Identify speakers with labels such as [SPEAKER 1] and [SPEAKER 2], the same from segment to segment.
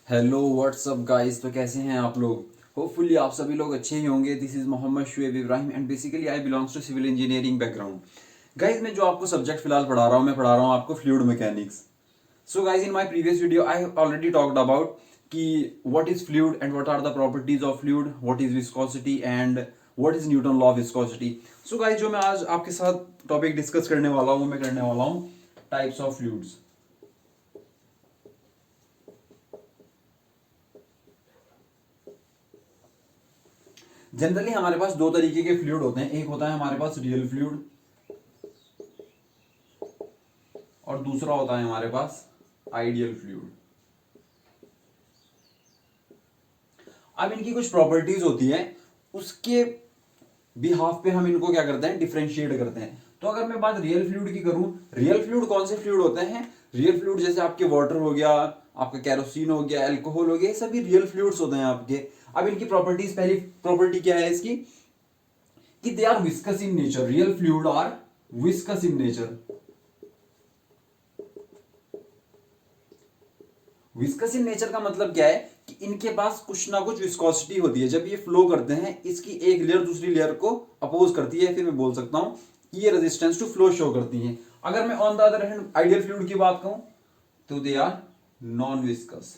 [SPEAKER 1] Hello what's up guys. तो कैसे हैं आप लोग? होपफुली आप सभी लोग अच्छे ही होंगे। This is Mohammed Shoaib Ibrahim and basically I belongs to civil engineering background. Guys, मैं जो आपको सब्जेक्ट फिलहाल पढ़ा रहा हूँ, मैं पढ़ा रहा हूँ आपको fluid mechanics. So guys, in my previous video I already talked about कि what is fluid and what are the properties of fluid, what is viscosity and what is Newton law of viscosity. So guys, जो मैं आज आपके साथ topic discuss करने वाला हूँ, मैं करने वाला हूँ टाइप्स ऑफ फ्लूइड्स। जनरली हमारे पास दो तरीके के फ्लूइड होते हैं। एक होता है हमारे पास रियल फ्लूइड और दूसरा होता है हमारे पास आइडियल फ्लूइड। अब इनकी कुछ प्रॉपर्टीज होती है, उसके बिहाफ पे हम इनको क्या करते हैं, डिफरेंशिएट करते हैं। तो अगर मैं बात रियल फ्लूइड की करूं, रियल फ्लूइड कौन से फ्लूइड होते हैं? रियल फ्लूइड जैसे आपके वाटर हो गया, आपका कैरोसिन हो गया, अल्कोहल हो गया, ये सभी रियल फ्लूइड्स होते हैं आपके। अब इनकी प्रॉपर्टीज, पहली प्रॉपर्टी क्या है इसकी कि they are viscous in nature. Real fluid are viscous in nature. Viscous in nature का मतलब क्या है कि इनके पास कुछ ना कुछ विस्कोसिटी होती है। जब ये फ्लो करते हैं, इसकी एक लेयर दूसरी लेयर को अपोज करती है, फिर मैं बोल सकता हूं कि ये रेजिस्टेंस टू फ्लो शो करती हैं। अगर मैं on the other hand ideal fluid की बात कहूं तो they are non viscous.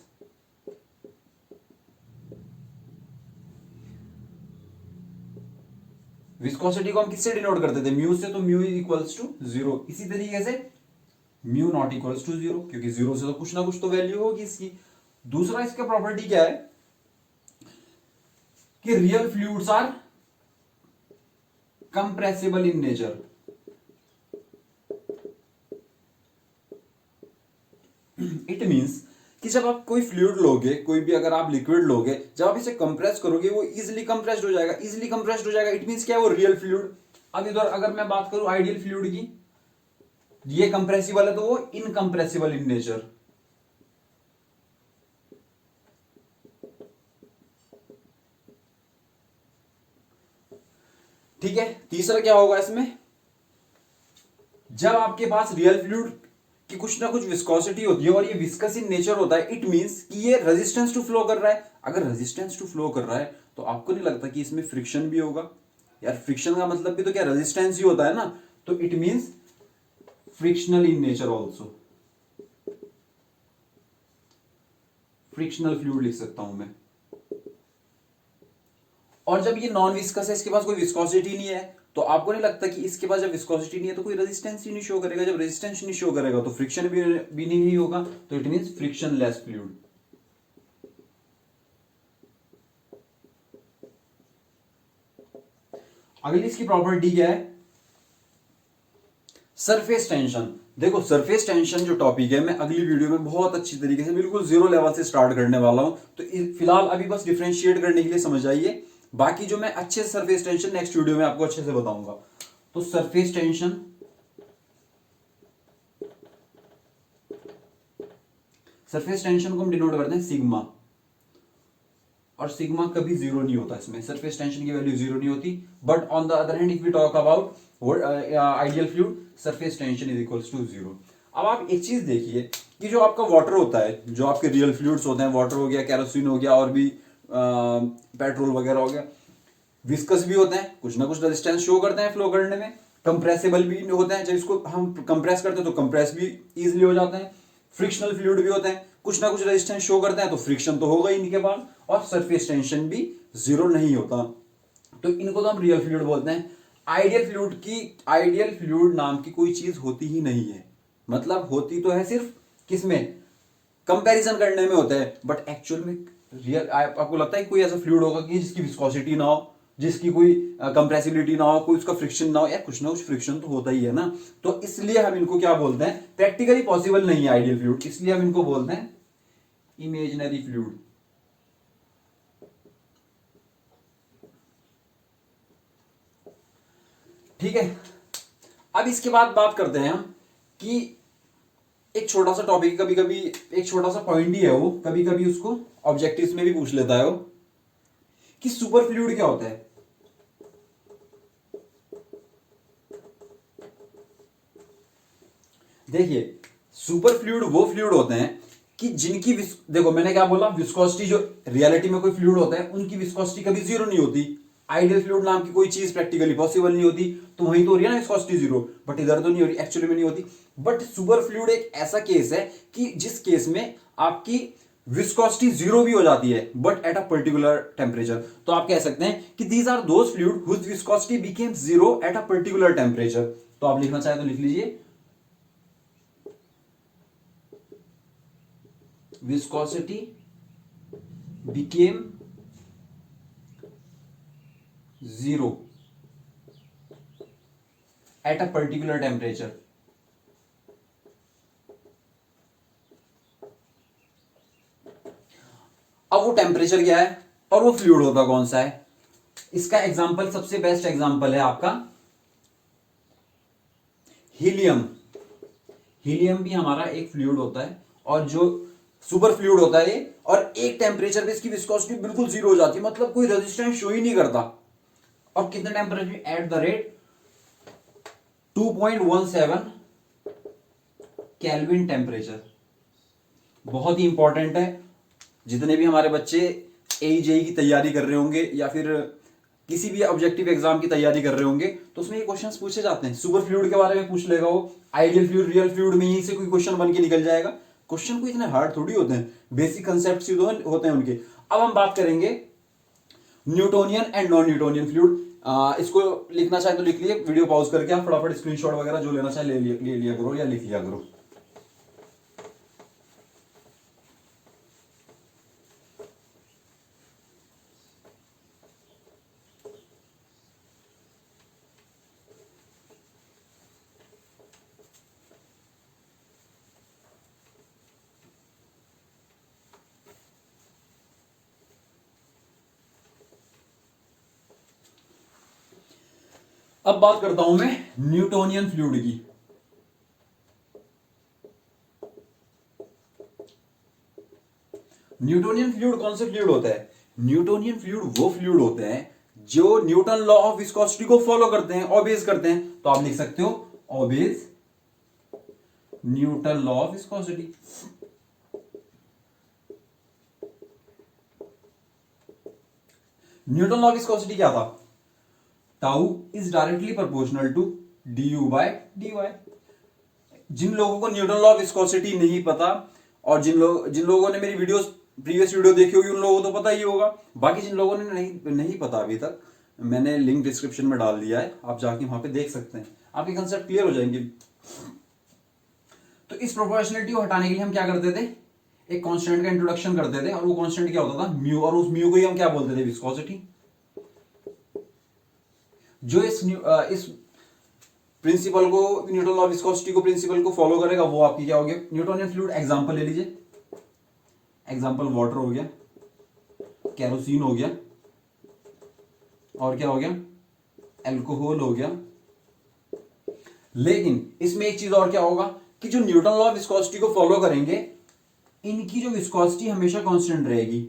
[SPEAKER 1] Viscosity को हम किससे डिनोट करते थे? म्यू से। तो mu is equals to zero. इसी तरीके से mu not equals to zero, क्योंकि जीरो से तो कुछ ना कुछ तो वैल्यू होगी इसकी। दूसरा इसका प्रॉपर्टी क्या है कि real fluids are compressible in nature. It means कि जब आप कोई फ्लूइड लोगे, कोई भी अगर आप लिक्विड लोगे, जब आप इसे कंप्रेस करोगे वो इजीली कंप्रेस्ड हो जाएगा। इजीली कंप्रेस्ड हो जाएगा, इट मींस क्या है? वो रियल फ्लूइड। अब इधर अगर मैं बात करूं आइडियल फ्लूइड की, ये कंप्रेसिबल है तो वो इनकंप्रेसिबल इन नेचर। ठीक है। तीसरा क्या होगा इसमें? जब आपके पास रियल फ्लूइड की कुछ ना कुछ विस्कोसिटी होती है और ये विस्कस इन नेचर होता है, इट मींस कि ये रेजिस्टेंस टू फ्लो कर रहा है। अगर रेजिस्टेंस टू फ्लो कर रहा है तो आपको नहीं लगता कि इसमें फ्रिक्शन भी होगा? यार, फ्रिक्शन का मतलब भी तो क्या रेजिस्टेंस ही होता है ना। तो it means frictional in nature also. Frictional fluid लिख सकता हूं मैं। और जब ये नॉन विस्कस है, इसके पास कोई विस्कोसिटी नहीं है, तो आपको नहीं लगता कि इसके पास जब विस्कोसिटी नहीं है तो कोई रेजिस्टेंस ही नहीं शो करेगा? जब रेजिस्टेंस नहीं शो करेगा तो फ्रिक्शन भी नहीं होगा। तो it means friction less fluid. अगली इसकी प्रॉपर्टी क्या है? Surface tension. देखो, सरफेस टेंशन जो टॉपिक है, मैं अगली वीडियो में बहुत अच्छी तरीके से बिल्कुल जीरो लेवल से स्टार्ट करने वाला हूं। तो फिलहाल अभी बस डिफरेंशिएट करने के लिए समझ आइए। बाकी जो मैं अच्छे से सरफेस टेंशन नेक्स्ट वीडियो में आपको अच्छे से बताऊंगा। तो सरफेस टेंशन, सरफेस टेंशन को हम डिनोट करते हैं सिग्मा। और सिग्मा कभी जीरो नहीं होता इसमें, सरफेस टेंशन की वैल्यू जीरो नहीं होती। But on the other hand if we talk about ideal fluid, surface tension is equals to zero. अब आप एक चीज देखिए कि जो आपका वाटर होता है, जो आपके रियल फ्लूइड्स होते हैं, वाटर हो गया, कैरोसिन हो गया, और भी पेट्रोल वगैरह हो गया, विस्कस भी होते हैं, कुछ ना कुछ रेजिस्टेंस शो करते हैं फ्लो करने में। कंप्रेसिबल भी होते हैं, जब इसको हम कंप्रेस करते हैं तो कंप्रेस भी इजीली हो जाते हैं। फ्रिक्शनल फ्लूइड भी होते हैं, कुछ ना कुछ रेजिस्टेंस शो करते हैं, तो फ्रिक्शन तो होगा ही इनके पास, और सरफेस टेंशन भी जीरो नहीं होता। तो इनको तो हम रियल फ्लूइड बोलते हैं। आइडियल फ्लूइड नाम की कोई चीज होती ही नहीं है। मतलब होती तो है सिर्फ किसमें? कंपैरिजन करने में होता है, बट एक्चुअल में रियल आपको लगता है कोई ऐसा फ्लूइड होगा कि जिसकी विस्कोसिटी ना हो, जिसकी कोई कंप्रेसिबिलिटी ना हो, कोई उसका फ्रिक्शन ना हो? यार, कुछ ना कुछ फ्रिक्शन तो होता ही है ना। तो इसलिए हम इनको क्या बोलते हैं? प्रैक्टिकली पॉसिबल नहीं है आइडियल फ्लूइड, इसलिए हम इनको बोलते हैं इमेजिनरी फ्लूइड। ठीक है। अब इसके बाद बात करते हैं हम कि एक छोटा सा टॉपिक, कभी कभी एक छोटा सा पॉइंट ही है वो, कभी कभी उसको ऑब्जेक्टिव्स में भी पूछ लेता है वो, कि सुपर फ्लूइड क्या होता है। देखिए, सुपर फ्लूइड वो फ्लूइड होते हैं कि जिनकी देखो मैंने क्या बोला, विस्कोसिटी जो रियलिटी में कोई फ्लूइड होता है उनकी विस्कोसिटी कभी जीरो नहीं होती। आइडियल फ्लूइड नाम की कोई चीज प्रैक्टिकली पॉसिबल नहीं होती, तो वहीं तो हो रही है ना विस्कोसिटी जीरो, बट इधर तो नहीं हो रही, एक्चुअली में नहीं होती। बट सुपर फ्लूइड एक ऐसा केस है कि जिस केस में आपकी विस्कोसिटी जीरो भी हो जाती है but at a particular temperature. तो आप कह सकते हैं कि these are those fluid whose viscosity became zero at a particular temperature. तो आप लिखना चाहे तो लिख लीजिए, viscosity became zero at a particular temperature। अब वो टेम्परेचर क्या है और वो फ्लूइड होता कौन सा है, इसका एग्जांपल सबसे बेस्ट एग्जांपल है आपका हीलियम। हीलियम भी हमारा एक फ्लूइड होता है और जो सुपर फ्लूइड होता है ये, और एक टेम्परेचर पे इसकी विस्कोसिटी बिल्कुल जीरो हो जाती है, मतलब कोई रेजिस्टेंस शो ही नहीं करता। और कितने temperature, at the rate 2.17 kelvin temperature. बहुत ही इंपॉर्टेंट है, जितने भी हमारे बच्चे एजेई की तैयारी कर रहे होंगे या फिर किसी भी ऑब्जेक्टिव एग्जाम की तैयारी कर रहे होंगे तो उसमें ये क्वेश्चंस पूछे जाते हैं। सुपर फ्लूइड के बारे में पूछ लेगा वो, आइडियल फ्लूइड, रियल फ्लूइड में यहीं से कोई क्वेश्चन बन के निकल जाएगा। क्वेश्चन को इतने हार्ड थोड़ी होते हैं, बेसिक कंसेप्ट ही होते हैं उनके। अब हम बात करेंगे Newtonian and non Newtonian fluid. इसको लिखना चाहे तो लिख लिए, वीडियो पॉज करके आप फटाफट स्क्रीनशॉट वगैरह जो लेना चाहे ले लिया करो या लिख लिया करो। अब बात करता हूं मैं न्यूटोनियन फ्लूइड की। न्यूटोनियन फ्लूइड कौन से फ्लूइड होता है, न्यूटोनियन फ्लूइड वो फ्लूइड होते हैं जो न्यूटन लॉ ऑफ विस्कोसिटी को फॉलो करते हैं, ऑबेज करते हैं। तो आप लिख सकते हो obeys Newton law of viscosity. Newton law of viscosity क्या था, tau is directly proportional to d u by d y. जिन लोगों को न्यूटन लॉ ऑफ विस्कोसिटी नहीं पता, और जिन लोगों ने मेरी वीडियोस प्रीवियस वीडियो देखी होगी उन लोगों को तो पता ही होगा, बाकी जिन लोगों ने नहीं पता अभी तक, मैंने लिंक डिस्क्रिप्शन में डाल दिया है, आप जाके वहां पे देख सकते हैं, आपके कंसेप्ट क्लियर हो जाएंगे। तो इस प्रोपोर्शनलिटी को हटाने के लिए हम क्या करते थे, एक कांस्टेंट का इंट्रोडक्शन करते थे, और वो कांस्टेंट क्या होता था, म्यू, और उस म्यू को ही हम क्या बोलते थे, विस्कोसिटी। जो इस प्रिंसिपल को, न्यूटन लॉ ऑफ विस्कोसिटी को, प्रिंसिपल को फॉलो करेगा वो आपकी क्या हो गया, न्यूटोनियन फ्लूइड। एग्जांपल ले लीजिए, एग्जांपल वाटर हो गया, केरोसिन हो गया, और क्या हो गया, अल्कोहल हो गया। लेकिन इसमें एक चीज और क्या होगा कि जो न्यूटन लॉ ऑफ विस्कोसिटी को फॉलो करेंगे इनकी जो विस्कोसिटी हमेशा कांस्टेंट रहेगी,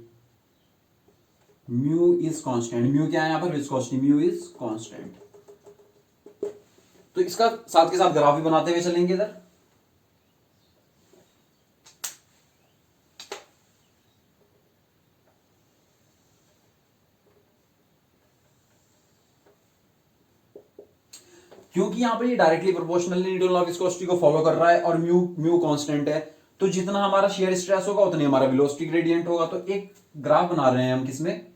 [SPEAKER 1] म्यू इज कांस्टेंट। म्यू क्या है यहां पर, विस्कोसिटी, म्यू इज कांस्टेंट। तो इसका साथ के साथ ग्राफ भी बनाते हुए चलेंगे इधर। क्योंकि यहां पर ये directly proportional Newton law of viscosity को फॉलो कर रहा है और म्यू म्यू कांस्टेंट है, तो जितना हमारा शेयर स्ट्रेस होगा उतनी हमारा वेलोसिटी ग्रेडियंट होगा। तो एक ग्राफ बना रहे हैं हम, किसमें,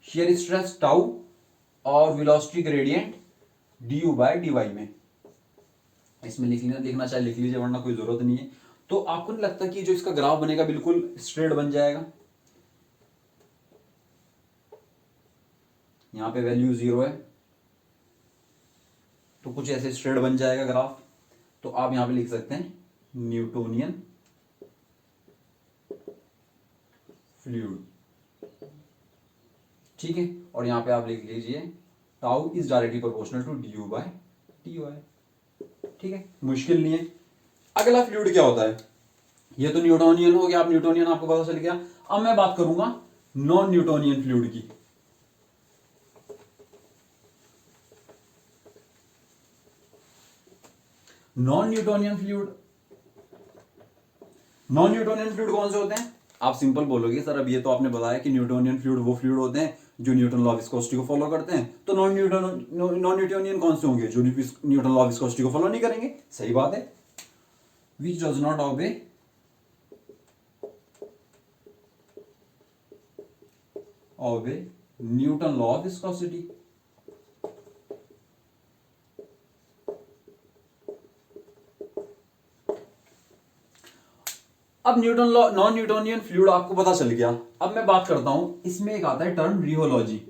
[SPEAKER 1] शेयर स्ट्रेस टाउ और velocity gradient d u by d y में। इसमें लिखना चाहे लिख लीजिए, वरना कोई जरूरत नहीं है। तो आपको नहीं लगता कि जो इसका ग्राफ बनेगा बिल्कुल स्ट्रेट बन जाएगा, यहां पे वैल्यू 0 है तो कुछ ऐसे स्ट्रेट बन जाएगा ग्राफ। तो आप यहां पे लिख सकते हैं न्यूटोनियन फ्लूइड, ठीक है। और यहां पे आप लिख लीजिए tau is directly proportional to d u by d y, ठीक है, मुश्किल नहीं है। अगला फ्लूइड क्या होता है, ये तो न्यूटोनियन हो गया, आप न्यूटोनियन आपको पता चल गया। अब मैं बात करूंगा नॉन न्यूटोनियन फ्लूइड की। Non Newtonian fluid non Newtonian fluid कौन से होते हैं? आप सिंपल बोलोगे सर अब ये तो आपने बताया कि न्यूटोनियन फ्लूइड वो फ्लूइड होते हैं जो न्यूटन लॉ ऑफ विस्कोसिटी को फॉलो करते हैं, तो नॉन न्यूटोनियन कौन से होंगे? जो न्यूटन लॉ ऑफ विस्कोसिटी को फॉलो नहीं करेंगे। सही बात है। Which does not obey Newton law of viscosity. अब Newton law non Newtonian fluid आपको पता चल गया। अब मैं बात करता हूं, इसमें एक आता है टर्म रियोलॉजी।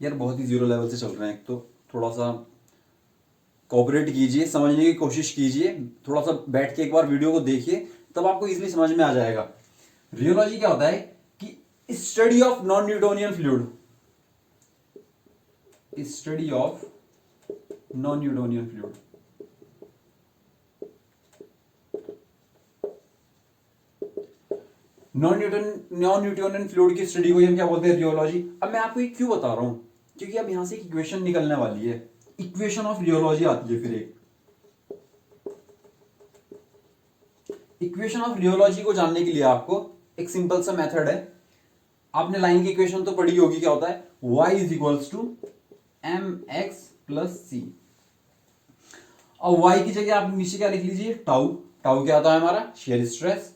[SPEAKER 1] यार बहुत ही जीरो लेवल से चल रहे हैं, तो थोड़ा सा कोऑपरेट कीजिए, समझने की कोशिश कीजिए, थोड़ा सा बैठ के एक बार वीडियो को देखिए, तब आपको इजीली समझ में आ जाएगा। रियोलॉजी क्या होता है कि study of non Newtonian fluid, study of non Newtonian fluid. Non Newtonian fluid की स्टडी को हम क्या बोलते हैं? रियोलॉजी। अब मैं आपको ये क्यों बता रहा हूं, क्योंकि अब यहां से एक इक्वेशन निकलने वाली है, इक्वेशन ऑफ रियोलॉजी आती है। फिर एक इक्वेशन ऑफ रियोलॉजी को जानने के लिए आपको एक सिंपल सा मेथड है। आपने लाइन की इक्वेशन तो पढ़ी होगी, क्या होता है? y is equals to m x plus c. अब y की जगह आप नीचे क्या लिख लीजिए? टाउ। टाउ क्या आता है हमारा? Shear stress.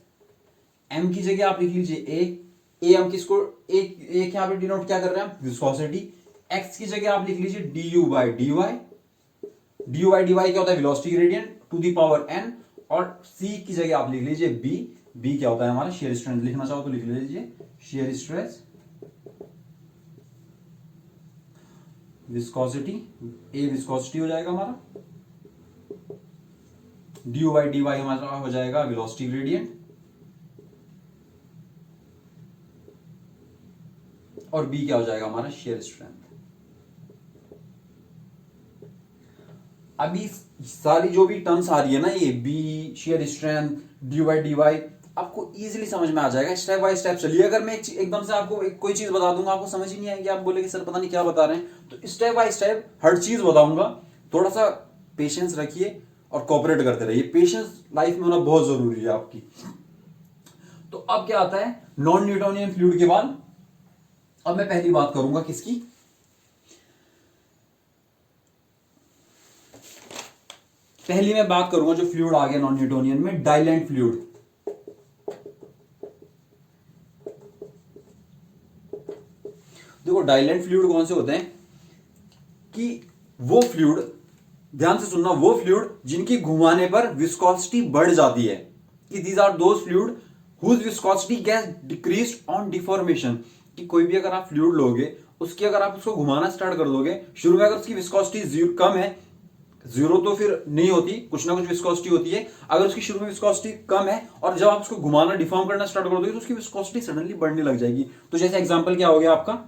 [SPEAKER 1] m की जगह आप लिख लीजिए a। हम किसको एक यहां पे डिनोट क्या कर रहे हैं? विस्कोसिटी। x की जगह आप लिख लीजिए du by dy। du by dy क्या होता है? Velocity gradient to the power n। और c की जगह आप लिख लीजिए b। b क्या होता है हमारा? Shear stress. लिखना चाहो तो लिख लीजिए shear stress, viscosity. a viscosity हो जाएगा हमारा, du बाई dy हमारा हो जाएगा वेलोसिटी ग्रेडियंट, और b क्या हो जाएगा हमारा? Shear strength. अभी सारी जो भी टर्म्स आ रही है ना, ये B, shear strength, d by d y, आपको इजीली समझ में आ जाएगा। स्टेप बाय स्टेप चलिए। अगर मैं एकदम से आपको कोई चीज बता दूंगा, आपको समझ ही नहीं आएगी, आप बोलेंगे सर पता नहीं क्या बता रहे हैं। तो स्टेप बाय स्टेप हर चीज बताऊंगा। थोड़ा सा पेशेंस रखिए और कोऑपरेट करते रहिए। पेशेंस लाइफ में होना बहुत जरूरी है आपकी। तो अब क्या आता है नॉन न्यूटोनियन फ्लूइड के बाद? अब मैं पहली बात करूंगा किसकी? पहली मैं बात करूंगा जो फ्लूइड आ गया नॉन न्यूटोनियन में, डाइलेंट फ्लूइड। देखो डाइलेंट फ्लूइड कौन से होते हैं कि वो फ्लूइड, ध्यान से सुनना, वो फ्लूइड जिनकी घुमाने पर विस्कोसिटी बढ़ जाती है, कि these are those fluid whose viscosity gets decreased on deformation. कि कोई भी अगर आप फ्लूइड लोगे, उसकी अगर आप उसको घुमाना स्टार्ट कर दोगे, शुरू में अगर उसकी विस्कोसिटी कम है, जीरो तो फिर नहीं होती, कुछ ना कुछ विस्कोसिटी होती है। अगर उसकी शुरू में विस्कोसिटी कम है और जब आप उसको घुमाना डिफॉर्म करना स्टार्ट कर दोगे, तो उसकी विस्कोसिटी सडनली बढ़ने लग जाएगी। तो जैसे एग्जांपल क्या हो गया आपका?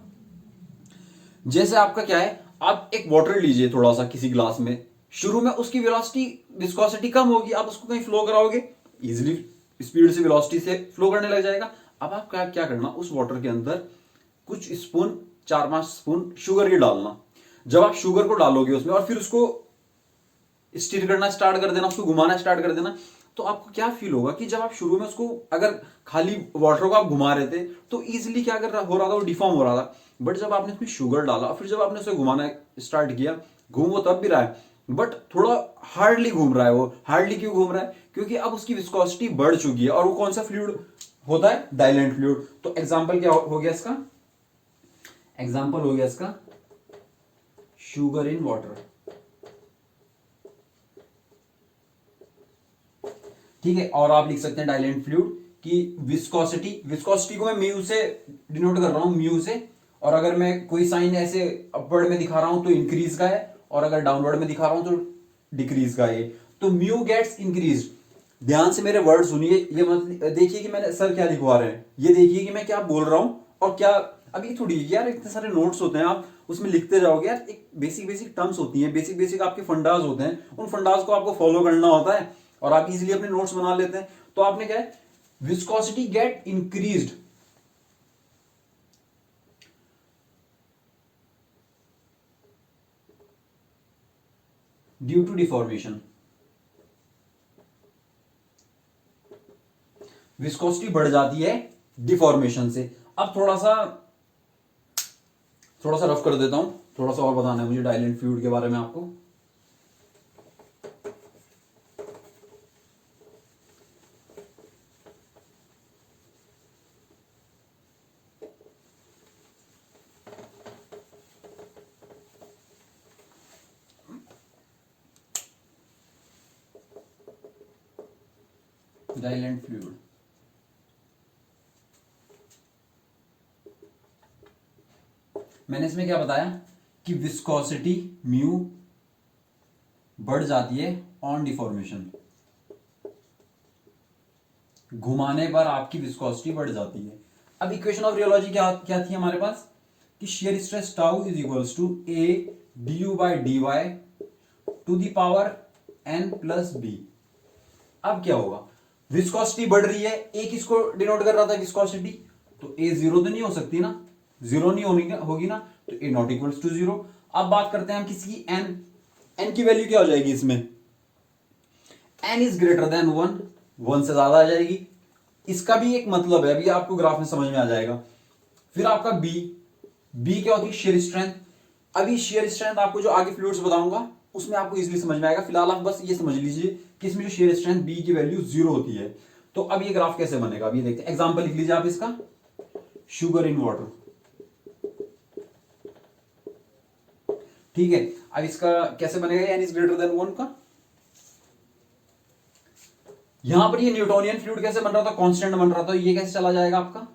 [SPEAKER 1] जैसे आपका क्या है, आप एक वाटर लीजिए थोड़ा सा किसी ग्लास में, शुरू में उसकी वेलोसिटी विस्कोसिटी कम होगी, आप उसको कहीं फ्लो कराओगे, इजिली स्पीड से वेलोसिटी से फ्लो करने लग जाएगा। अब आप क्या क्या करना, उस वाटर के अंदर कुछ स्पून, 4-5 स्पून शुगर की डालना। जब आप शुगर को डालोगे उसमें और फिर उसको स्टीर करना स्टार्ट कर देना, उसको घुमाना स्टार्ट कर देना, तो आपको क्या फील होगा कि जब आप शुरू में उसको अगर खाली वाटर को आप घुमा रहे थे तो इजीली क्या कर रहा हो रहा था, वो डिफॉर्म हो रहा था। बट जब आपने उसमें शुगर डाला, फिर जब आपने उसे घुमाना स्टार्ट किया, घूम वो तब भी रहा है, बट थोड़ा हार्डली घूम रहा है। वो हार्डली क्यों घूम रहा है? क्योंकि अब उसकी विस्कोसिटी बढ़ चुकी है। और वो कौन सा फ्लूइड होता है? डाइलेंट फ्लूइड। तो एग्जाम्पल क्या हो गया इसका? एग्जाम्पल हो गया इसका शुगर इन वाटर। ठीक है। और आप लिख सकते हैं डाइलेंट फ्लूइड की विस्कोसिटी, विस्कोसिटी को मैं म्यू से डिनोट कर रहा हूं, म्यू से। और अगर मैं कोई साइन ऐसे अपवर्ड में दिखा रहा हूं तो इंक्रीज का है, और अगर डाउनवर्ड में दिखा रहा हूं तो डिक्रीज का है। तो म्यू गेट्स इंक्रीज। ध्यान से मेरे वर्ड सुनिए, ये मत देखिए कि मैंने सर क्या लिखवा रहे हैं, ये देखिए कि मैं क्या बोल रहा हूं और क्या। अभी थोड़ी यार इतने सारे नोट्स होते हैं, आप उसमें लिखते जाओगे यार। एक बेसिक बेसिक टर्म्स होती हैं, बेसिक बेसिक आपके फंडाज होते हैं, उन फंडाज को आपको फॉलो करना होता है और आप इजीली अपने नोट्स बना लेते हैं। तो आपने क्या है, viscosity get increased due to deformation. Viscosity बढ़ जाती है डिफॉर्मेशन से। अब थोड़ा सा रफ कर देता हूं, थोड़ा सा और बताना है मुझे डाइलेंट फ्लूइड के बारे में आपको। डाइलेंट फ्लूइड, मैंने इसमें क्या बताया कि विस्कोसिटी म्यू बढ़ जाती है ऑन डिफॉर्मेशन, घुमाने पर आपकी विस्कोसिटी बढ़ जाती है। अब इक्वेशन ऑफ रियोलॉजी क्या क्या थी हमारे पास कि shear stress tau is equals to A d u by d y to the power n plus B. अब क्या होगा, विस्कोसिटी बढ़ रही है, ए किसको डिनोट कर रहा था विस्कोसिटी, तो ए जीरो तो नहीं हो सकती ना, जीरो नहीं होगी ना, तो A not equals to zero. अब बात करते हैं हम किसी एन की वैल्यू क्या हो जाएगी इसमें, n is greater than one, one से ज्यादा आ जाएगी। इसका भी एक मतलब है, अभी आपको ग्राफ में समझ में आ जाएगा। फिर आपका बी क्या होती है, शेयर स्ट्रेंथ। अभी शेयर स्ट्रेंथ आपको जो आगे फ्लूइड्स बताऊंगा उसमें आपको इजीली समझ में आएगा, फिलहाल आप बस ये समझ लीजिए कि इसमें जो शेयर स्ट्रेंथ बी की वैल्यू जीरो होती है। तो अब ये ग्राफ कैसे बनेगा, अभी देखते हैं। एग्जांपल लिख लीजिए आप इसका, शुगर इन वाटर, ठीक है। अब इसका कैसे बनेगा, n is greater than one का। यहां पर ये न्यूटोनियन फ्लूइड कैसे बन रहा था, कांस्टेंट बन रहा था, ये कैसे चला जाएगा आपका,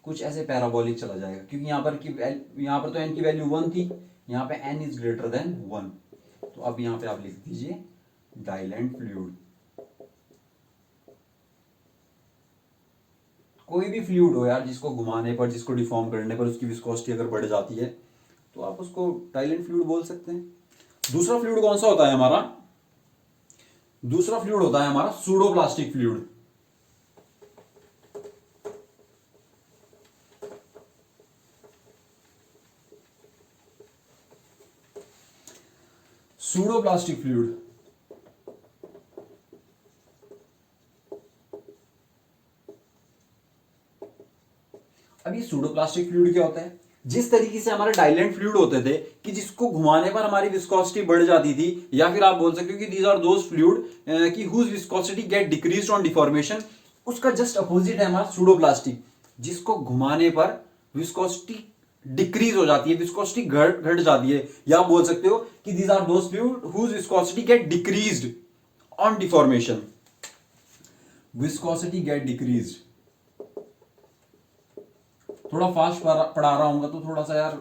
[SPEAKER 1] कुछ ऐसे पैराबोलिक चला जाएगा, क्योंकि यहां पर तो एन की वैल्यू वन थी, यहां पे n is greater than one. तो अब यहां पे आप लिख दीजिए डाइलेंट फ्लूइड। कोई भी फ्लूइड हो यार, जिसको घुमाने पर, जिसको डिफॉर्म करने पर उसकी विस्कोसिटी अगर बढ़ जाती है तो आप उसको डाइलेंट फ्लूइड बोल सकते हैं। दूसरा फ्लूइड कौन सा होता है हमारा, दूसरा फ्लूइड होता है हमारा सूडोप्लास्टिक फ्लूइड। सूडोप्लास्टिक फ्लूइड, अब ये सूडोप्लास्टिक फ्लूइड क्या होता है, जिस तरीके से हमारे डाइलेंट फ्लूइड होते थे कि जिसको घुमाने पर हमारी विस्कोसिटी बढ़ जाती थी, या फिर आप बोल सकते हो कि दीज आर दोज फ्लूइड कि whose viscosity get decreased on deformation, उसका जस्ट अपोजिट है हमारा सूडोप्लास्टिक, जिसको घुमाने पर विस्कोसिटी डिक्रीज हो जाती है, विस्कोसिटी घट जाती है। या आप बोल सकते हो कि these are those fluid whose viscosity get decreased on deformation, viscosity get decreased. थोड़ा फास्ट पढ़ा रहा हूंगा तो थोड़ा सा यार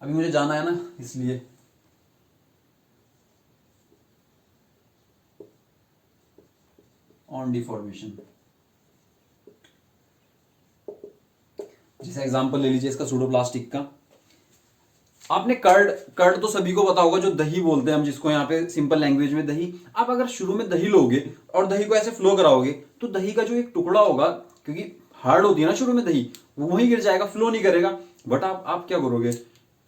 [SPEAKER 1] अभी मुझे जाना है ना, इसलिए। ऑन डिफॉर्मेशन, जैसे एग्जांपल ले लीजिए इसका सूडोप्लास्टिक का। आपने कर्ड तो सभी को पता होगा, जो दही बोलते हैं हम जिसको यहाँ पे सिंपल लैंग्वेज में दही। आप अगर शुरू में दही लोगे और दही को ऐसे फ्लो कराओगे तो दही का जो एक टुकड़ा होगा, क्योंकि हार्ड होती है ना शुरू में दही, वो वहीं गिर जाएगा, फ्लो नहीं करेगा। बट आप क्या करोगे,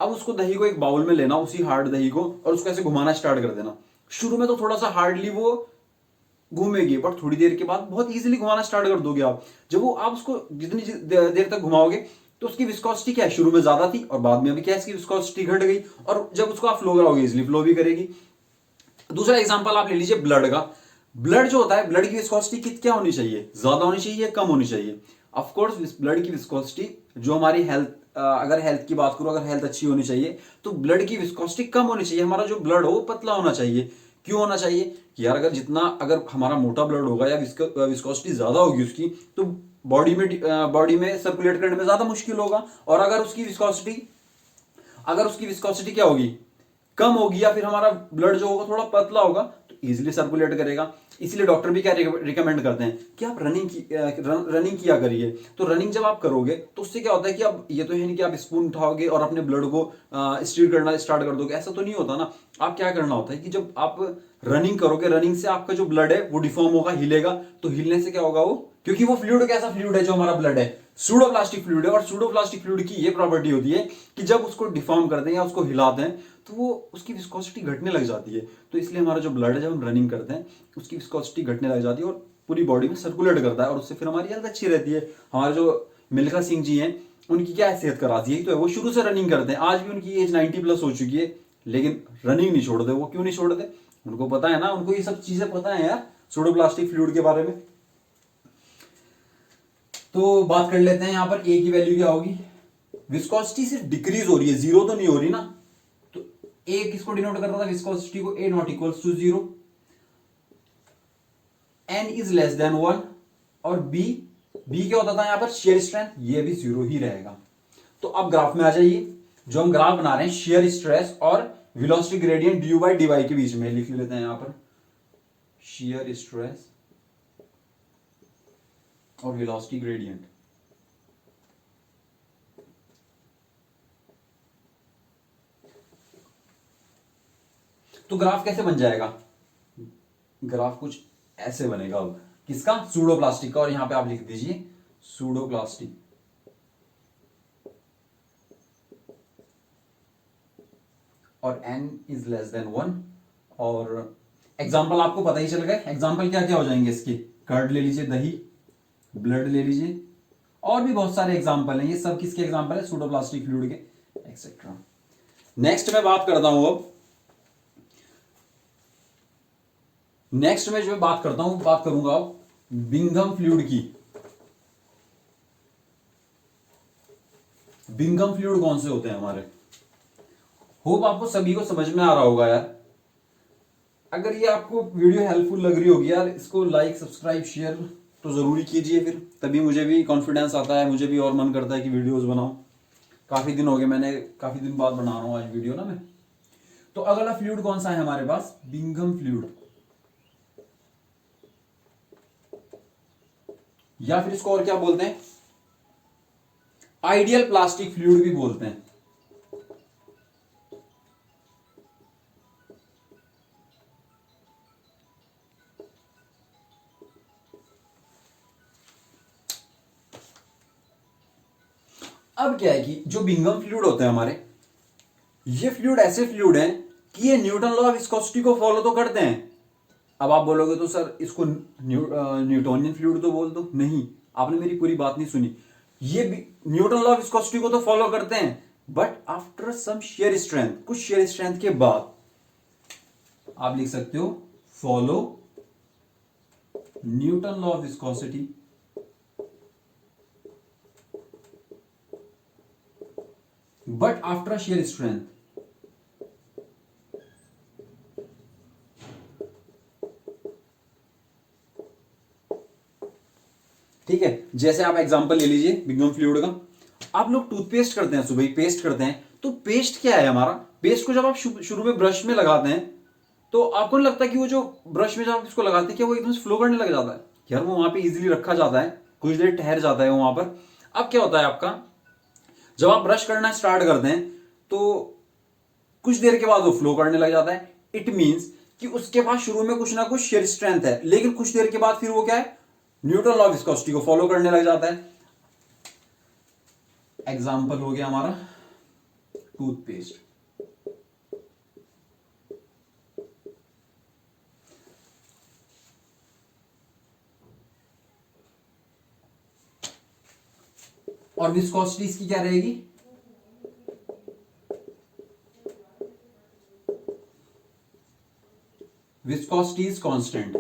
[SPEAKER 1] अब उसको दही को एक बाउल में लेना, उसी हार्ड दही को, और उसको ऐसे घुमाना स्टार्ट कर देना। शुरू में तो थोड़ा सा हार्डली वो घूमेगी, बट थोड़ी देर के बाद बहुत इजीली घुमाना स्टार्ट कर दोगे आप। जब वो आप उसको जितनी देर तक घुमाओगे तो उसकी विस्कोसिटी क्या है, शुरू में ज्यादा थी और बाद में अभी क्या है, इसकी विस्कोसिटी घट गई, और जब उसको आप फ्लो कराओगे इजीली फ्लो भी करेगी। दूसरा एग्जांपल आप ले लीजिए ब्लड का। ब्लड जो होता है, ब्लड की विस्कोसिटी क्या होनी चाहिए, ज्यादा होनी चाहिए या कम होनी चाहिए। ऑफ कोर्स ब्लड की विस्कोसिटी, जो हमारी हेल्थ, अगर हेल्थ की बात करूं, अगर हेल्थ अच्छी होनी चाहिए तो ब्लड की विस्कोसिटी कम होनी चाहिए, हमारा जो ब्लड हो वो पतला होना चाहिए। क्यों होना चाहिए कि यार अगर हमारा मोटा ब्लड होगा या विस्कोसिटी ज्यादा होगी उसकी, तो बॉडी में सर्कुलेट करने में ज्यादा मुश्किल होगा। और अगर उसकी विस्कोसिटी क्या होगी, कम होगी, या फिर हमारा ब्लड जो होगा थोड़ा पतला होगा, तो इजीली सर्कुलेट करेगा। इसलिए डॉक्टर भी क्या रिकमेंड करते हैं कि आप रनिंग किया करिए। तो रनिंग जब आप करोगे तो उससे क्या होता है कि अब ये तो है नहीं कि आप स्पून उठाओगे और अपने ब्लड को स्टीर करना स्टार्ट कर दोगे, ऐसा तो नहीं होता ना। आप क्या करना होता है कि जब आप रनिंग करोगे, रनिंग से आपका जो ब्लड है वो डिफॉर्म होगा, हिलेगा। तो हिलने से क्या होगा, वो क्योंकि वो फ्लूइड कैसा फ्लूइड है, जो हमारा ब्लड है सूडोप्लास्टिक फ्लूइड है, और सूडोप्लास्टिक फ्लूइड की ये प्रॉपर्टी होती है कि जब उसको डिफॉर्म करते हैं या उसको हिलाते हैं तो वो उसकी विस्कोसिटी घटने लग जाती है। तो इसलिए हमारा जो ब्लड है, जब हम रनिंग करते हैं उसकी विस्कोसिटी घटने लग जाती है, और पूरी बॉडी में सर्कुलेट करता है और उससे फिर हमारी हेल्थ अच्छी रहती है। हमारे जो मिल्खा सिंह जी हैं उनकी क्या सेहत का राज यही तो है, वो शुरू से रनिंग करते हैं, आज भी उनकी एज 90+ हो चुकी है लेकिन रनिंग नहीं छोड़ते। वो क्यों नहीं छोड़ते? उनको पता है ना, उनको ये सब चीजें पता है यार सूडोप्लास्टिक फ्लूइड के बारे में। तो बात कर लेते हैं यहां पर ए की वैल्यू क्या होगी। विस्कोसिटी सिर्फ डिक्रीज हो रही है, जीरो तो नहीं हो रही ना। तो ए किसको डिनोट कर रहा था? विस्कोसिटी को। A not equals to 0, n is less than 1 और बी क्या होता था यहां पर? शेयर स्ट्रेंथ, ये भी 0 ही रहेगा। तो अब ग्राफ में आ जाइए, जो हम ग्राफ बना रहे हैं शेयर स्ट्रेस और velocity gradient due by dy के बीच में, लिख लेते हैं यहां पर शेयर स्ट्रेस और वेलोसिटी ग्रेडियंट। तो ग्राफ कैसे बन जाएगा? ग्राफ कुछ ऐसे बनेगा। अब किसका? सूडोप्लास्टिक का। और यहां पे आप लिख दीजिए सूडोप्लास्टिक और n इज लेस देन 1। और एग्जाम्पल आपको पता ही चल गए, एग्जाम्पल क्या क्या हो जाएंगे इसके? कर्ड ले लीजिए, दही, ब्लड ले लीजिए, और भी बहुत सारे एग्जाम्पल हैं। ये सब किसके एग्जाम्पल है? सूडोप्लास्टिक फ्लूइड के एक्सेट्रा। नेक्स्ट मैं बात करता हूं अब, नेक्स्ट में जो मैं बात करता हूं, बात करूंगा अब बिंघम फ्लूइड की। बिंघम फ्लूइड कौन से होते हैं हमारे? होप आपको सभी को समझ में आ रहा होगा यार। अगर ये आपको वीडियो हेल्पफुल लग रही होगी यार, इसको लाइक सब्सक्राइब शेयर तो जरूरी कीजिए, फिर तभी मुझे भी कॉन्फिडेंस आता है, मुझे भी और मन करता है कि वीडियोस बनाऊं। काफी दिन हो गए, मैंने काफी दिन बाद बना रहा हूं आज वीडियो ना मैं। तो अगला फ्लूइड कौन सा है हमारे पास? बिंघम फ्लूइड, या फिर इसको और क्या बोलते हैं? आइडियल प्लास्टिक फ्लूइड भी बोलते हैं। अब क्या है कि जो बिंघम फ्लूइड होते हैं हमारे, ये फ्लूइड ऐसे फ्लूइड हैं कि ये न्यूटन लॉ ऑफ विस्कोसिटी को फॉलो तो करते हैं। अब आप बोलोगे तो सर इसको न्यूटोनियन फ्लूइड तो बोल दो। नहीं, आपने मेरी पूरी बात नहीं सुनी। ये न्यूटन लॉ ऑफ विस्कोसिटी को तो फॉलो करते हैं, but after some shear strength, कुछ शेयर स्ट्रेंथ के बाद आप लिख सकते हो follow Newton law of viscosity but after shear strength. ठीक है, जैसे आप एग्जांपल ले लीजिए बिंघम फ्लूइड का। आप लोग टूथपेस्ट करते हैं, सुबह पेस्ट करते हैं, तो पेस्ट क्या है हमारा? पेस्ट को जब आप शुरू में ब्रश में लगाते हैं तो आपको नहीं लगता कि वो जो ब्रश में जब आप इसको लगाते हैं क्या वो एकदम से फ्लो करने लग जाता है? यार वो वहां पे इजीली रखा जाता है, कुछ देर ठहर जाता है वहां पर। अब क्या होता है आपका, जब आप ब्रश करना स्टार्ट करते हैं तो कुछ देर के बाद वो फ्लो करने लग जाता है। इट मींस कि उसके पास शुरू में कुछ ना कुछ शेयर स्ट्रेंथ है, लेकिन कुछ देर के बाद फिर वो क्या है? न्यूटन लॉ ऑफ विस्कोसिटी को फॉलो करने लग जाता है। एग्जाम्पल हो गया हमारा टूथपेस्ट। और विस्कोसिटी इसकी क्या रहेगी? Viscosity is constant.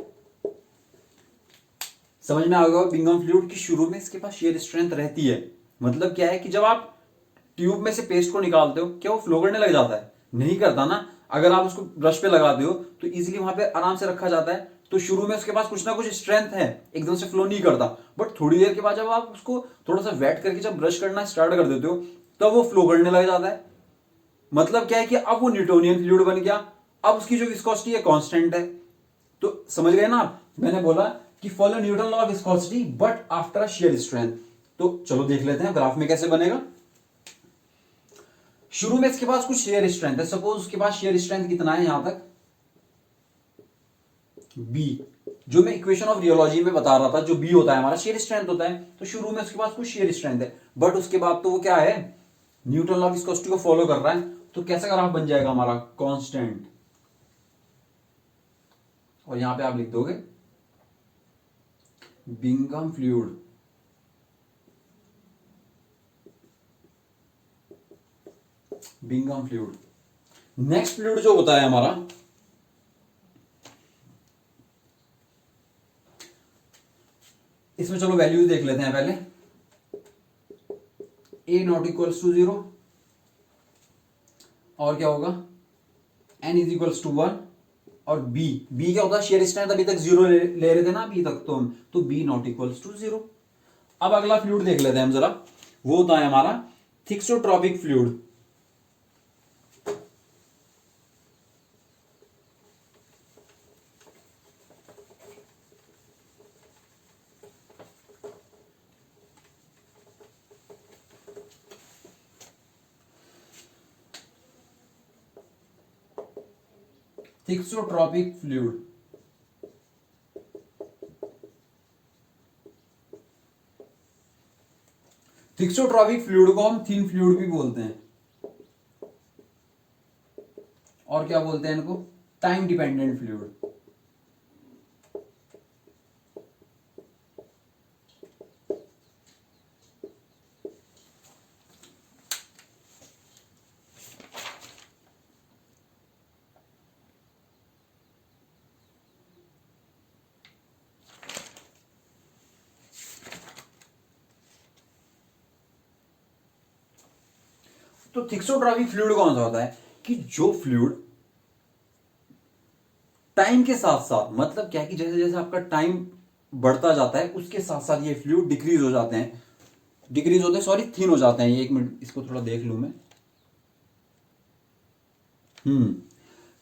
[SPEAKER 1] समझ में आ गया बिंघम फ्लूइड की शुरू में इसके पास शेयर स्ट्रेंथ रहती है। मतलब क्या है कि जब आप ट्यूब में से पेस्ट को निकालते हो क्या वो फ्लो करने लग जाता है? नहीं करता ना। अगर आप उसको ब्रश पे लगाते हो तो इजीली वहां पे आराम से रखा जाता है। तो शुरू में उसके पास कुछ ना कुछ स्ट्रेंथ है, एकदम से फ्लो नहीं करता। बट थोड़ी देर के बाद जब आप उसको थोड़ा सा वेट करके जब ब्रश करना स्टार्ट कर देते हो तब वो फ्लो करने लग जाता है। मतलब क्या है कि अब वो न्यूटोनियन फ्लूइड बन गया, अब उसकी जो विस्कोसिटी है कांस्टेंट है। तो समझ गए ना आप? मैंने बोला कि follow Newton law of viscosity but after shear strength. तो चलो देख लेते हैं ग्राफ में कैसे बनेगा। शुरू में इसके पास कुछ शेयर स्ट्रेंथ है, सपोज उसके पास शेयर स्ट्रेंथ कितना है यहां तक? बी, जो मैं इक्वेशन ऑफ रियोलॉजी में बता रहा था, जो बी होता है हमारा शेयर स्ट्रेंथ होता है। तो शुरू में उसके पास कुछ शेयर स्ट्रेंथ है, बट उसके बाद तो वो क्या है? न्यूटन लॉ ऑफ विस्कोसिटी को फॉलो कर रहा है। तो कैसा ग्राफ बन जाएगा हमारा? कांस्टेंट। और यहां पे आप लिख दोगे Bingham fluid, Bingham fluid. Next fluid जो होता है हमारा, इसमें चलो वैल्यूज देख लेते हैं पहले। ए नॉट इक्वल्स टू 0, और क्या होगा, एन इज इक्वल्स टू 1, और बी, बी क्या होता है, शेयर स्ट्रेंथ अभी तक 0 ले रहे थे ना अभी तक तो हम, तो बी नॉट इक्वल्स टू 0। अब अगला फ्लूइड देख लेते हैं हम जरा, वो होता है हमारा thixotropic fluid. Thixotropic fluid, thixotropic fluid को हम थिन फ्लूइड भी बोलते हैं, और क्या बोलते हैं इनको, टाइम डिपेंडेंट फ्लूइड। तो थिक्सोट्रॉपिक फ्लूइड कौन सा होता है, कि जो फ्लूइड टाइम के साथ साथ, मतलब क्या है कि जैसे जैसे आपका टाइम बढ़ता जाता है उसके साथ साथ ये फ्लूइड डिक्रीज हो जाते हैं, डिक्रीज होते हैं सॉरी, थिन हो जाते हैं। ये एक मिनट इसको थोड़ा देख लूं मैं।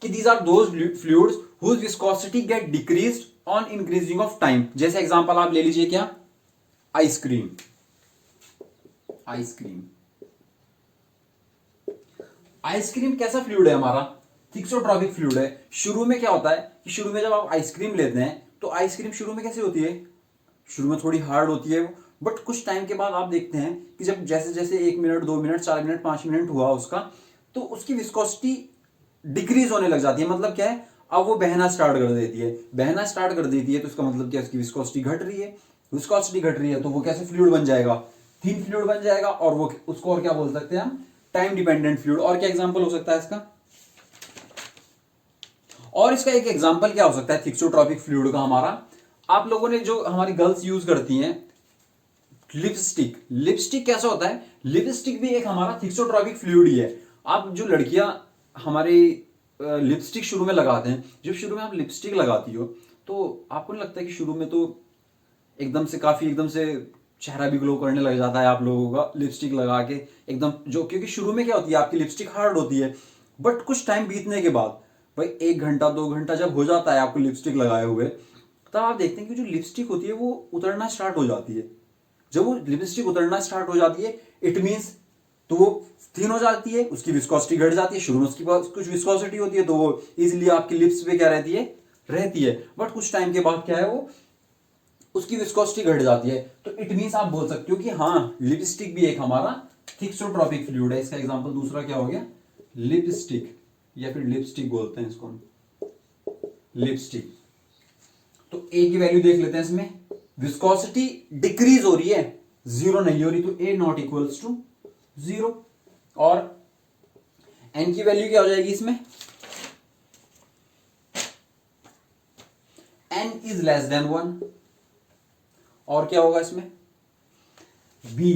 [SPEAKER 1] कि these are those fluids whose viscosity get decreased on increasing of time. जैसे एग्जांपल आप ले लीजिए क्या, आइसक्रीम, आइसक्रीम, आइसक्रीम कैसा फ्लूइड है हमारा, थिक्सोट्रॉपिक फ्लूइड है। शुरू में क्या होता है कि शुरू में जब आप आइसक्रीम लेते हैं तो आइसक्रीम शुरू में कैसी होती है, शुरू में थोड़ी हार्ड होती है, बट कुछ टाइम के बाद आप देखते हैं कि जब जैसे जैसे 1 मिनट 2 मिनट 4 मिनट 5 मिनट हुआ उसका, तो उसकी विस्कोसिटी डिक्रीज होने लग जाती है। मतलब क्या है, अब वो बहना स्टार्ट कर देती है, बहना स्टार्ट कर देती है तो उसका मतलब क्या, उसकी विस्कोसिटी घट रही है, विस्कोसिटी घट रही है तो वो कैसे फ्लूइड बन जाएगा, थिन फ्लूइड बन जाएगा। और वो उसको और क्या बोल सकते हैं हम, टाइम डिपेंडेंट फ्लूइड। और क्या एग्जांपल हो सकता है इसका, और इसका एक एग्जांपल क्या हो सकता है थिक्सोट्रॉपिक फ्लूइड का हमारा, आप लोगों ने जो हमारी गर्ल्स यूज करती हैं लिपस्टिक, लिपस्टिक कैसा होता है, लिपस्टिक भी एक हमारा थिक्सोट्रॉपिक फ्लूइड ही है। आप जो लड़कियां हमारी लिपस्टिक शुरू में लगाते हैं, जब शुरू में आप लिपस्टिक लगाती हो तो आपको नहीं लगता है कि शुरू में तो एकदम से काफी एकदम से चेहरा भी ग्लो करने लग जाता है आप लोगों का लिपस्टिक लगा के एकदम, जो क्योंकि शुरू में क्या होती है आपकी लिपस्टिक हार्ड होती है, बट कुछ टाइम बीतने के बाद, भाई 1 घंटा 2 घंटा जब हो जाता है आपको लिपस्टिक लगाए हुए, तब आप देखते हैं कि जो लिपस्टिक होती है वो उतरना स्टार्ट हो जाती है। जब वो लिपस्टिक उतरना स्टार्ट हो जाती है इट मीन्स, तो वो थिन हो जाती है, उसकी विस्कोसिटी घट जाती है। शुरू में उसकी पास कुछ विस्कोसिटी होती है तो वो इजिली आपकी लिप्स पे क्या रहती है, रहती है, बट कुछ टाइम के बाद क्या है वो उसकी विस्कोसिटी घट जाती है। तो इट मीन्स आप बोल सकते हो कि हाँ लिपस्टिक भी एक हमारा थिक्सोट्रॉपिक फ्लूइड है। इसका एग्जांपल दूसरा क्या हो गया, लिपस्टिक, या फिर लिपस्टिक बोलते हैं इसको हम, लिपस्टिक। तो ए की वैल्यू देख लेते हैं इसमें, विस्कोसिटी डिक्रीज हो रही है, 0 नहीं हो रही, तो ए नॉट इक्वल्स टू 0। और एन की वैल्यू क्या हो जाएगी इसमें, एन इज लेस देन 1। और क्या होगा इसमें, बी,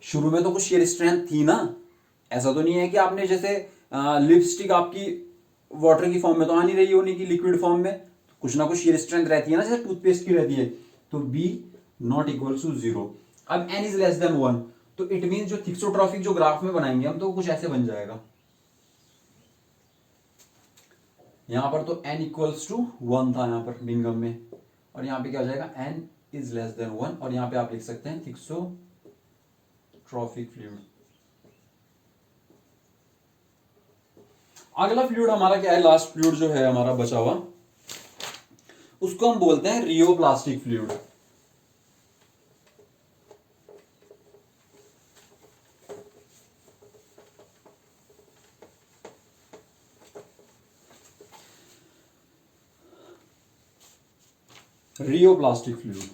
[SPEAKER 1] शुरू में तो कुछ शेयर स्ट्रेंथ थी ना, ऐसा तो नहीं है कि आपने जैसे लिपस्टिक आपकी वाटर की फॉर्म में तो आ नहीं रही होनी कि लिक्विड फॉर्म में, तो कुछ ना कुछ शेयर स्ट्रेंथ रहती है ना, जैसे टूथपेस्ट की रहती है। तो बी नॉट इक्वल टू 0। अब एन इज लेस देन 1, तो इट मीन जो थिक्सोट्रॉपिक जो ग्राफ में बनाएंगे हम तो कुछ ऐसे बन जाएगा, यहां पर तो n इक्वल्स टू 1 था यहां पर बिंगम में, और यहां पे क्या हो जाएगा, n इज लेस देन 1, और यहां पे आप लिख सकते हैं थिक्सोट्रॉपिक फ्लूइड। अगला फ्लूइड हमारा क्या है, लास्ट फ्लूइड जो है हमारा बचा हुआ, उसको हम बोलते हैं रियोप्लास्टिक फ्लूइड। रियोप्लास्टिक फ्लूइड,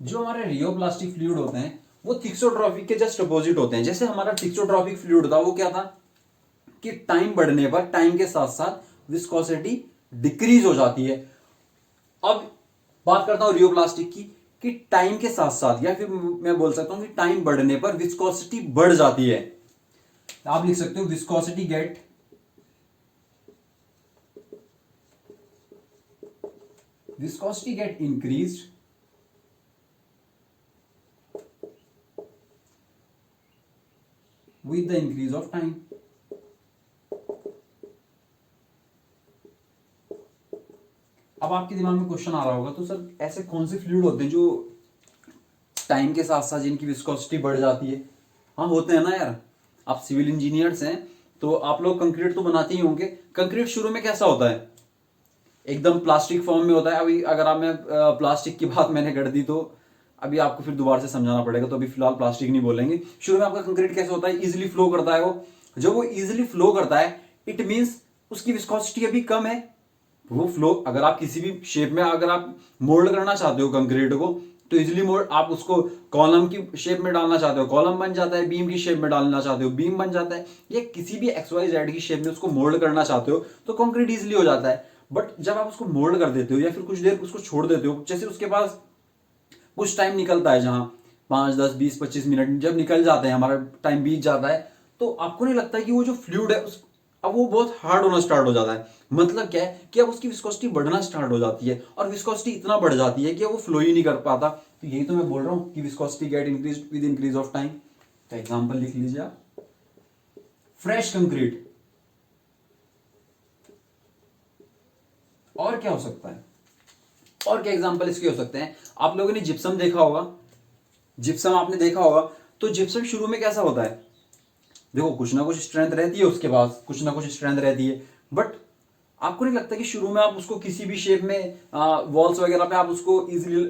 [SPEAKER 1] जो हमारे रियोप्लास्टिक फ्लूइड होते हैं वो थिक्सोट्रॉपिक के जस्ट अपोजिट होते हैं। जैसे हमारा थिक्सोट्रॉपिक फ्लूइड था वो क्या था कि टाइम बढ़ने पर टाइम के साथ साथ विस्कोसिटी डिक्रीज हो जाती है। अब बात करता हूं रियोप्लास्टिक की कि टाइम के साथ साथ या फिर मैं बोल सकता हूं कि टाइम बढ़ने पर विस्कोसिटी बढ़ जाती है। आप लिख सकते हो viscosity get increased with the increase of time। अब आपके दिमाग में क्वेश्चन आ रहा होगा तो सर ऐसे कौन से फ्लूइड होते हैं जो टाइम के साथ साथ जिनकी विस्कोसिटी बढ़ जाती है? हाँ होते हैं ना यार, आप सिविल इंजीनियर्स हैं तो आप लोग कंक्रीट तो बनाते ही होंगे। कंक्रीट शुरू में कैसा होता है? एकदम प्लास्टिक फॉर्म में होता है। अभी अगर आप मैं प्लास्टिक की बात मैंने कर दी तो अभी आपको फिर दोबारा से समझाना पड़ेगा, तो अभी फिलहाल प्लास्टिक नहीं बोलेंगे। शुरू में आपका कंक्रीट कैसे होता है? इजीली फ्लो करता है वो। जब वो इजीली फ्लो करता है इट मींस उसकी विस्कोसिटी अभी कम है। वो फ्लो अगर आप किसी भी शेप में अगर आप मोल्ड करना चाहते हो कंक्रीट को तो इजीली मोल्ड, आप उसको कॉलम की शेप में डालना चाहते हो कॉलम बन जाता है, बीम की शेप में डालना चाहते हो बीम बन जाता है, या किसी भी XYZ की शेप में उसको मोल्ड करना चाहते हो तो कंक्रीट इजीली हो जाता है। बट जब आप उसको मोल्ड कर देते हो या फिर कुछ देर उसको छोड़ देते हो, जैसे उसके पास कुछ टाइम निकलता है जहां 5, 10, 20, 25 मिनट जब निकल जाते हैं, हमारा टाइम बीत जाता है, तो आपको नहीं लगता कि वो जो फ्लूइड है अब वो बहुत हार्ड होना स्टार्ट हो जाता है। मतलब क्या है कि अब उसकी विस्कोसिटी बढ़ना स्टार्ट हो जाती है और विस्कोसिटी इतना बढ़ जाती है कि वो फ्लो ही नहीं कर पाता। तो यही तो मैं बोल रहा हूं कि viscosity gate increase with increase of time. तो एग्जांपल लिख लीजिए आप, फ्रेश कंक्रीट। और क्या हो सकता है? और क्या एग्जांपल इसके हो सकते हैं? आप लोगों ने जिप्सम देखा होगा, जिप्सम आपने देखा होगा, तो जिप्सम शुरू में कैसा होता है? देखो कुछ ना कुछ स्ट्रेंथ रहती है उसके पास, कुछ ना कुछ स्ट्रेंथ रहती है, बट आपको नहीं लगता कि शुरू में आप उसको किसी भी शेप में वॉल्स वगैरह पे आप उसको इजीली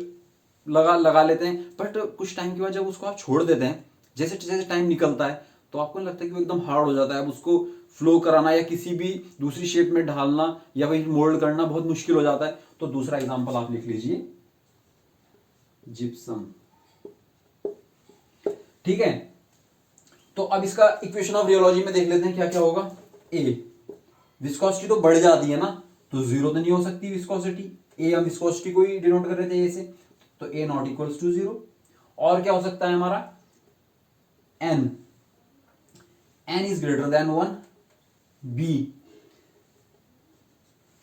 [SPEAKER 1] लगा लेते हैं, बट कुछ टाइम के बाद जब उसको आप छोड़ देते हैं, जैसे जैसे टाइम निकलता है तो आपको नहीं लगता कि वो एकदम हार्ड हो जाता है? अब उसको फ्लो कराना या किसी भी दूसरी शेप में ढालना या वही मोल्ड करना बहुत मुश्किल हो जाता है। तो दूसरा एग्जांपल आप लिख लीजिए, जिप्सम। ठीक है, तो अब इसका इक्वेशन ऑफ रियोलॉजी में देख लेते हैं क्या क्या होगा। ए, विस्कोसिटी तो बढ़ जाती है ना, तो जीरो तो नहीं हो सकती विस्कोसिटी। ए हम विस्कोसिटी को ही डिनोट कर रहे थे ए से, तो A not equals to zero. और क्या हो सकता है हमारा? N, n is greater than 1। B,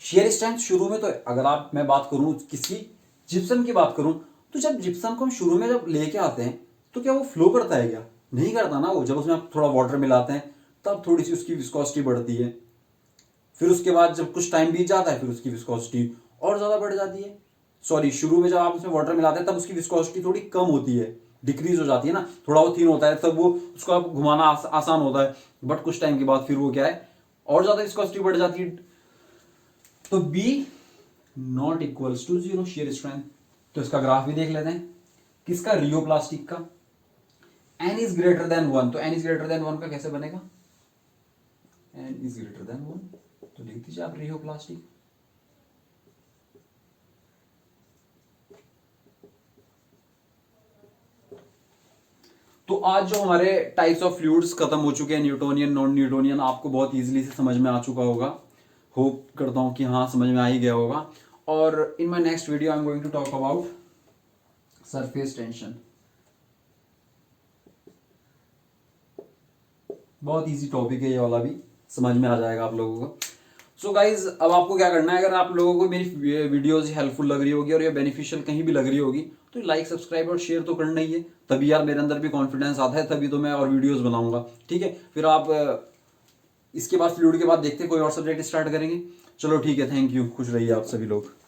[SPEAKER 1] shear strength शुरू में तो अगर आप मैं बात करूं किसी जिप्सम की बात करूं तो जब जिप्सम को हम शुरू में जब लेके आते हैं तो क्या वो फ्लो करता है? क्या नहीं करता ना। वो जब उसमें आप थोड़ा वाटर मिलाते हैं तब थोड़ी सी उसकी विस्कोसिटी बढ़ती है, फिर उसके बाद जब कुछ टाइम बीत जाता है फिर उसकी विस्कोसिटी और ज्यादा बढ़ जाती है। सॉरी, शुरू में जब आप उसमें वाटर मिलाते हैं तब उसकी विस्कोसिटी थोड़ी कम होती है, डिक्रीज हो जाती है ना, थोड़ा वो थिन होता है, तब वो उसको आप घुमाना आसान होता है। बट कुछ टाइम के बाद फिर वो क्या है और ज्यादा विस्कोसिटी बढ़ जाती है। तो B not equals to zero shear strength. तो इसका ग्राफ भी देख लेते हैं किसका? रियोप्लास्टिक का। एन इज ग्रेटर देन 1, तो एन इज ग्रेटर देन 1 का कैसे बनेगा? एन इज ग्रेटर देन 1, तो लिख दीजिए आप रियोप्लास्टिक। तो आज जो हमारे टाइप्स ऑफ फ्लूइड्स खत्म हो चुके हैं, न्यूटोनियन नॉन न्यूटोनियन, आपको बहुत इजीली से समझ में आ चुका होगा। होप करता हूं कि हाँ समझ में आ ही गया होगा। और in my next video I am going to talk about surface tension. बहुत इजी टॉपिक है ये वाला भी, समझ में आ जाएगा आप लोगों को। सो गाइज, अब आपको क्या करना है, अगर आप लोगों को मेरी वीडियोस हेल्पफुल लग रही होगी और ये बेनिफिशियल कहीं भी लग रही होगी तो लाइक सब्सक्राइब और शेयर तो करना ही है। तभी यार मेरे अंदर भी कॉन्फिडेंस आता है, तभी तो मैं और वीडियोस बनाऊंगा। ठीक है, फिर आप इसके बाद फ्लूइड के बाद देखते हैं कोई और सब्जेक्ट स्टार्ट करेंगे। चलो ठीक है, थैंक यू, खुश रहिए आप सभी लोग।